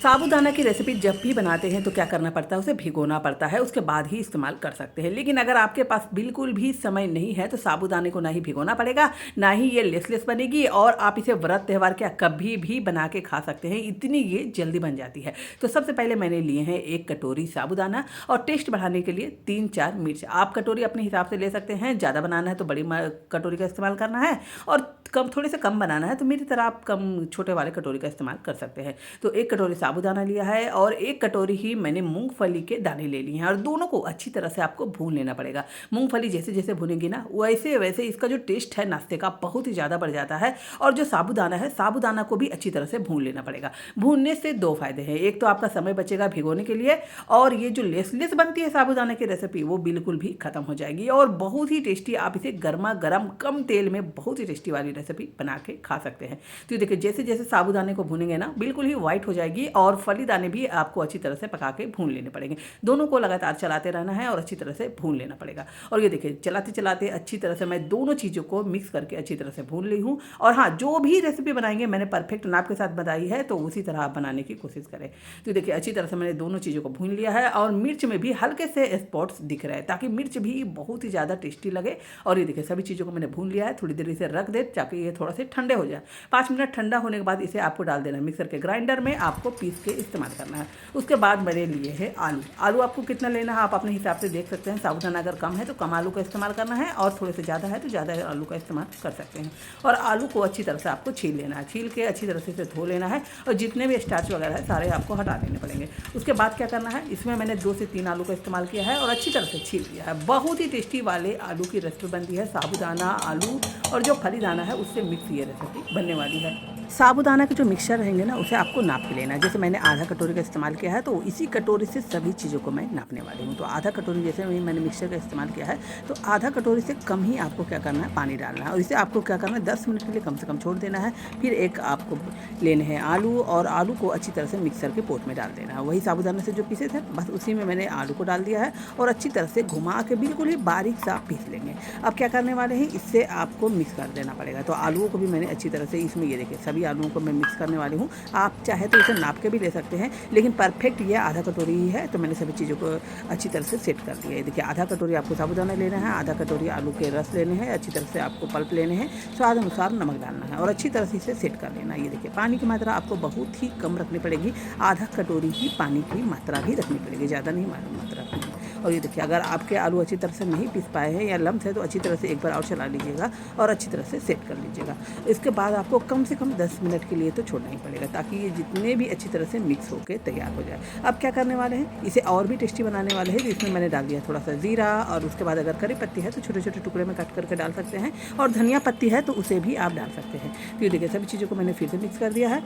साबूदाना की रेसिपी जब भी बनाते हैं तो क्या करना पड़ता है, उसे भिगोना पड़ता है, उसके बाद ही इस्तेमाल कर सकते हैं। लेकिन अगर आपके पास बिल्कुल भी समय नहीं है तो साबूदाने को ना ही भिगोना पड़ेगा, ना ही ये लेसलेस बनेगी, और आप इसे व्रत त्यौहार के कभी भी बना के खा सकते हैं, इतनी ये जल्दी बन जाती है। तो सबसे पहले मैंने लिए हैं 1 कटोरी साबूदाना, और टेस्ट बढ़ाने के लिए 3-4 मिर्च। आप कटोरी अपने हिसाब से ले सकते हैं, ज़्यादा बनाना है तो बड़ी कटोरी का इस्तेमाल करना है, और थोड़े से कम बनाना है तो मेरी तरह आप कम छोटे वाले कटोरी का इस्तेमाल कर सकते हैं। तो 1 कटोरी साबूदाना लिया है और 1 कटोरी ही मैंने मूंगफली के दाने ले लिए हैं, और दोनों को अच्छी तरह से आपको भून लेना पड़ेगा। मूंगफली जैसे जैसे भुनेगी ना, वैसे वैसे इसका जो टेस्ट है नाश्ते का बहुत ही ज़्यादा बढ़ जाता है। और जो साबूदाना है, साबूदाना को भी अच्छी तरह से भून लेना पड़ेगा। भूनने से 2 फायदे हैं, एक तो आपका समय बचेगा भिगोने के लिए, और ये जो लेसलेस बनती है साबूदाना की रेसिपी वो बिल्कुल भी खत्म हो जाएगी, और बहुत ही टेस्टी आप इसे गर्मा गर्म कम तेल में बहुत ही टेस्टी वाली रेसिपी बना के खा सकते हैं। तो देखिए जैसे जैसे साबूदाने को भूनेंगे ना, बिल्कुल ही व्हाइट हो जाएगी, और फली दाने भी आपको अच्छी तरह से पका के भून लेने पड़ेंगे। दोनों को लगातार चलाते रहना है और अच्छी तरह से भून लेना पड़ेगा। और ये देखिए चलाते चलाते अच्छी तरह से मैं दोनों चीज़ों को मिक्स करके अच्छी तरह से भून ली हूँ। और हाँ, जो भी रेसिपी बनाएंगे मैंने परफेक्ट नाप के साथ बताई है, तो उसी तरह आप बनाने की कोशिश करें। तो देखिए अच्छी तरह से मैंने दोनों चीज़ों को भून लिया है, और मिर्च में भी हल्के से स्पॉट्स दिख रहे हैं, ताकि मिर्च भी बहुत ही ज़्यादा टेस्टी लगे। और ये देखिए सभी चीज़ों को मैंने भून लिया है, थोड़ी देर इसे रख दे ताकि ये थोड़ा से ठंडे हो जाए। 5 मिनट ठंडा होने के बाद इसे आपको डाल देना है मिक्सर के ग्राइंडर में, आपको पीस के इस्तेमाल करना है। उसके बाद मैंने लिए है आलू आपको कितना लेना है आप अपने हिसाब से देख सकते हैं। साबूदाना अगर कम है तो कम आलू का इस्तेमाल करना है, और थोड़े से ज़्यादा है तो ज़्यादा आलू का इस्तेमाल कर सकते हैं। और आलू को अच्छी तरह से आपको छील लेना है, छील के अच्छी तरह से इसे धो लेना है, और जितने भी स्टार्च वगैरह है सारे आपको हटा देने पड़ेंगे। उसके बाद क्या करना है, इसमें मैंने 2 से 3 आलू का इस्तेमाल किया है और अच्छी तरह से छील लिया है। बहुत ही टेस्टी वाले आलू की रेसिपी बनती है, साबूदाना आलू और जो फली दाना है उससे मिक्स ये रेसिपी बनने वाली है। साबूदाना के जो मिक्सचर रहेंगे ना, उसे आपको नाप के लेना है। जैसे मैंने आधा कटोरी का इस्तेमाल किया है, तो इसी कटोरी से सभी चीज़ों को मैं नापने वाली हूँ। तो आधा कटोरी जैसे मैंने मिक्सचर का इस्तेमाल किया है, तो आधा कटोरी से कम ही आपको क्या करना है, पानी डालना है, और इसे आपको क्या करना है 10 मिनट के लिए कम से कम छोड़ देना है। फिर एक आपको लेने हैं आलू, और आलू को अच्छी तरह से मिक्सर के पोट में डाल देना है। वही साबूदाना से जो पीसे थे बस उसी में मैंने आलू को डाल दिया है, और अच्छी तरह से घुमा के बिल्कुल ही बारीक सा पीस लेंगे। अब क्या करने वाले हैं, इससे आपको मिक्स कर देना पड़ेगा। तो आलूओं को भी मैंने अच्छी तरह से इसमें, ये देखिए सभी आलूओं को मैं मिक्स करने वाली हूँ। आप चाहे तो इसे नाप के भी ले सकते हैं, लेकिन परफेक्ट ये आधा कटोरी ही है, तो मैंने सभी चीज़ों को अच्छी तरह से सेट कर दिया है। देखिए आधा कटोरी आपको साबूदाना लेना है, आधा कटोरी आलू के रस लेने हैं, अच्छी तरह से आपको पल्प लेने हैं, स्वाद अनुसार नमक डालना है, और अच्छी तरह से इसे सेट कर लेना है। ये देखिए पानी की मात्रा आपको बहुत ही कम रखनी पड़ेगी, आधा कटोरी ही पानी की मात्रा भी रखनी पड़ेगी, ज़्यादा नहीं मात्रा रखनी। और ये देखिए अगर आपके आलू अच्छी तरह से नहीं पीस पाए हैं या लम्स है, तो अच्छी तरह से एक बार और चला लीजिएगा और अच्छी तरह से सेट कर लीजिएगा। इसके बाद आपको कम से कम 10 मिनट के लिए तो छोड़ना ही पड़ेगा, ताकि ये जितने भी अच्छी तरह से मिक्स होकर तैयार हो जाए। अब क्या करने वाले हैं, इसे और भी टेस्टी बनाने वाले हैं। तो इसमें मैंने डाल दिया थोड़ा सा जीरा, और उसके बाद अगर करी पत्ती है तो छोटे छोटे टुकड़े में कट करके डाल सकते हैं, और धनिया पत्ती है तो उसे भी आप डाल सकते हैं। तो ये देखिए सभी चीज़ों को मैंने फिर से मिक्स कर दिया है।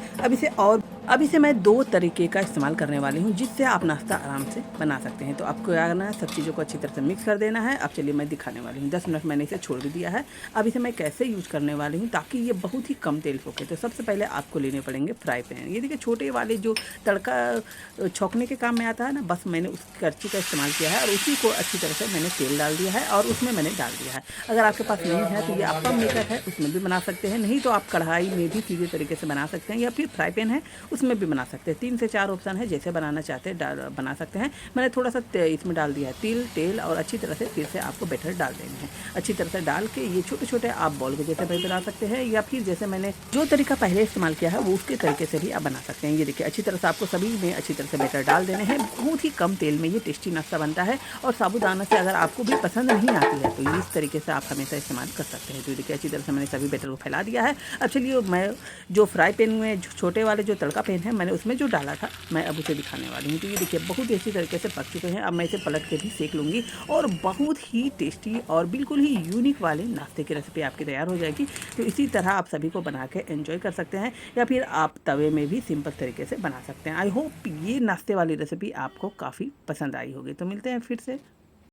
अब इसे मैं 2 तरीके का इस्तेमाल करने वाली हूँ, जिससे आप नाश्ता आराम से बना सकते हैं। तो आपको क्या करना है, सब चीज़ों को अच्छी तरह से मिक्स कर देना है। अब चलिए मैं दिखाने वाली हूँ। 10 मिनट मैंने इसे छोड़ भी दिया है। अब इसे मैं कैसे यूज़ करने वाली हूँ ताकि ये बहुत ही कम तेल फूके। तो सबसे पहले आपको लेने पड़ेंगे फ्राई पैन। ये देखिए छोटे वाले जो तड़का छौंकने के काम में आता है ना, बस मैंने उस करछी का इस्तेमाल किया है, और उसी को अच्छी तरह से मैंने तेल डाल दिया है, और उसमें मैंने डाल दिया है। अगर आपके पास नहीं है तो ये आपका मेकअप है, उसमें भी बना सकते हैं, नहीं तो आप कढ़ाई में भी सीधे तरीके से बना सकते हैं, या फिर फ्राई पैन है उसमें भी बना सकते हैं। 3 से 4 ऑप्शन है, जैसे बनाना चाहते हैं बना सकते हैं। मैंने थोड़ा सा इसमें डाल दिया है तेल, और अच्छी तरह से फिर से आपको बैटर डाल देना है। अच्छी तरह से डाल के ये छोटे छोटे आप बॉल के जैसे भी बना सकते हैं, या फिर जैसे मैंने जो तरीका पहले इस्तेमाल किया है वो उसके तरीके से भी आप बना सकते हैं। ये देखिए अच्छी तरह से आपको सभी में अच्छी तरह से बैटर डाल देने हैं। बहुत ही कम तेल में ये टेस्टी नाश्ता बनता है, और साबूदाना से अगर आपको भी पसंद नहीं आती है तो इस तरीके से आप हमेशा इस्तेमाल कर सकते हैं। तो देखिए अच्छी तरह से मैंने सभी बैटर को फैला दिया है। अब चलिए मैं जो फ्राई पैन में छोटे वाले जो तड़का पैन है, मैंने उसमें जो डाला था मैं अब उसे दिखाने वाली हूँ। तो ये देखिए बहुत ही अच्छी तरीके से पक चुके हैं। अब मैं इसे पलट के भी सेक लूँगी, और बहुत ही टेस्टी और बिल्कुल ही यूनिक वाले नाश्ते की रेसिपी आपकी तैयार हो जाएगी। तो इसी तरह आप सभी को बना के एंजॉय कर सकते हैं, या फिर आप तवे में भी सिंपल तरीके से बना सकते हैं। आई होप ये नाश्ते वाली रेसिपी आपको काफ़ी पसंद आई होगी। तो मिलते हैं फिर से।